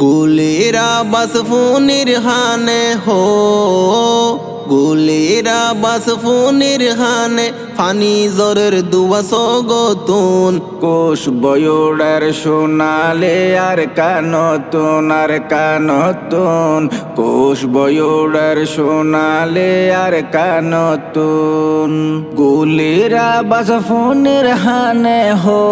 গুলিরা বাস ফোনের হানে হো, গুলিরা বাস ফোনের হানে ফানি জরের দুয়াস গতুন। কোষ বয়ুড়ার সোনালে আর কানতুন আর কানতুন, কোষ বয়ুড়ার সোনালে আর কানতুন। গুলিরা বাস ফোনের হানে হো,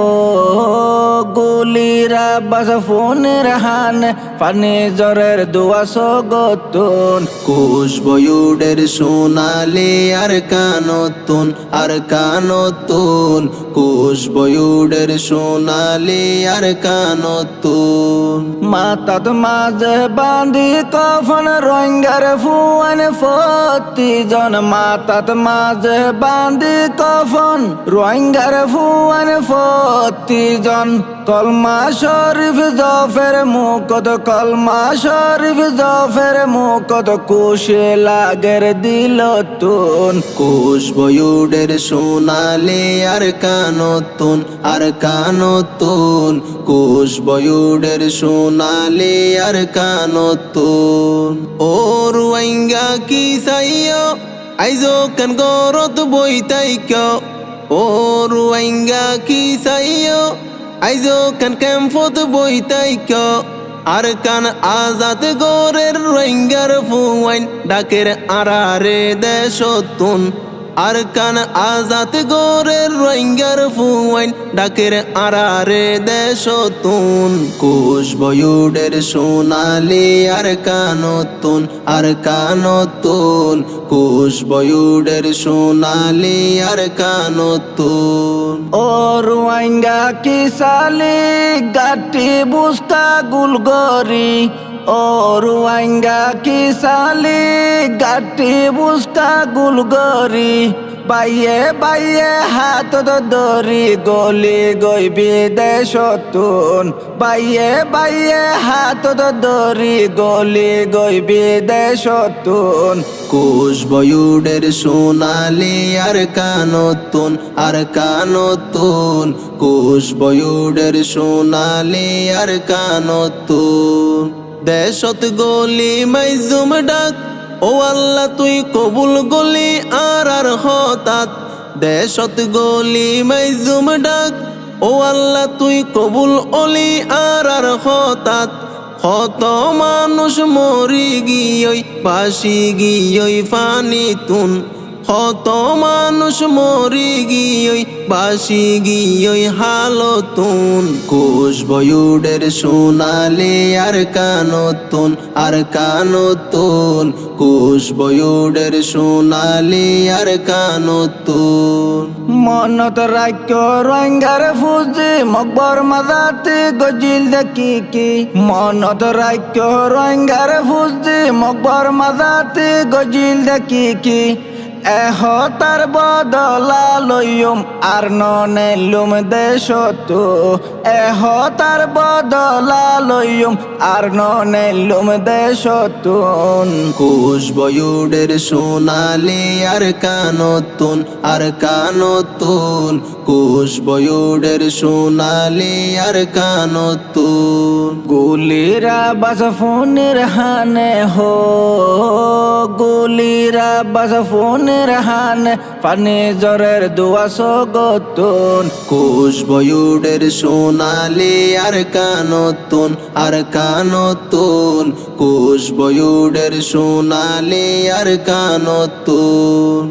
গুলিরা বাস ফোনের হানে ফানি জরের দুয়াস গতুন। কোষ বয়ুডের সোনালে আর কানতুন আর কানতুন, কোষ বয়ুডের সোনালে আর কানতুন। মাতাত মাঝে বাঁধি কফন রঙ্গার ফুয়ান ফতিজন, মাতাত মাঝে বাঁধি কফন রঙ্গার ফুয়ান ফতিজন। কলমা শরীফ জফের মুকত, কলমা শরীফ জফের মুকত, কুশে লাগের দিল তুন। কোষ বয়ুডের সোনালে আর কানতুন আর কানতুন, কোষ বয়ুডের সোনালে আর কানতুন। ও রুয়াইঙ্গা কি সাইয় আইজো কান গরত বইতাইক, ও রুয়াইঙ্গা কি সাইয় আইজো কান ক্যাম্পত বইতাইক। আর কান আজাদ গোরের রোহিঙ্গার ফুয়াইন ডাকের আরারে দেশতুন। আর কান আজাদ গোরের রোহিঙ্গার ফুয়াইন ডাকের আরারে দেশতুন। কোষ বয়ুডের সোনালে আর কানতুন আর কানতুন, কোষ বয়ুডের সোনালে আর কানতুন। ও রুয়াইঙ্গা কি সালি গাটি বুস্তা গুলগরি, ও রুয়াইঙ্গা কি সালি গাটি বুস্তা গুলগরি। বাইয়ে বাইয়ে হাত দরি গলি গই বিদেশতুন, বাইয়ে বাইয়ে হাত দরি গলি গই বিদেশতুন। কোষ বয়ুডের সোনালে আর কানতুন আর কানতুন, কোষ বয়ুডের সোনালে আর কানতুন। দেশত গলি মাইজুম ডাক, ও আল্লাহ তুই কবুল গলি আর আর হতাত। দেশত গলি মাইজুম ডাক, ও আল্লাহ তুই কবুল অলি আর আর হতাত। কত মানুষ মরি গিয়ই বাসি গিয়ই ফানি তুন, কত মানুষ মরি গিয়ই বাসি গিয়ই হালতুন। কোষ বয়ুডের সোনালে আর কানতুন আর কানতুন, কোষ বয়ুডের সোনালে আর কানতুন। মনত রাখ্য রঙ্গার ফুজি মকবর মাজাতে গজিল দেখি কি, মনত রাখ্য রঙ্গার ফুজি মকবর মাজাতে গজিল দেখি কি। এহতার বদলা লইম আর ননেলুম দেশতু, এহতার বদলা লইম আর ননেলুম দেশতুন। কোষ বয়ুডের সোনালে আর কানতুন আর কানতুন, কোষ বয়ুডের সোনালে আর কানতুন। গুলিরা বাস ফোনের হানে হো, গুলিরা বাস ফোনের হানে পানি জরের দুয়াস গতুন। কোষ বয়ুডের সোনালে আর কানতুন আর কানতুন, কোষ বয়ুডের সোনালে আর কানতুন।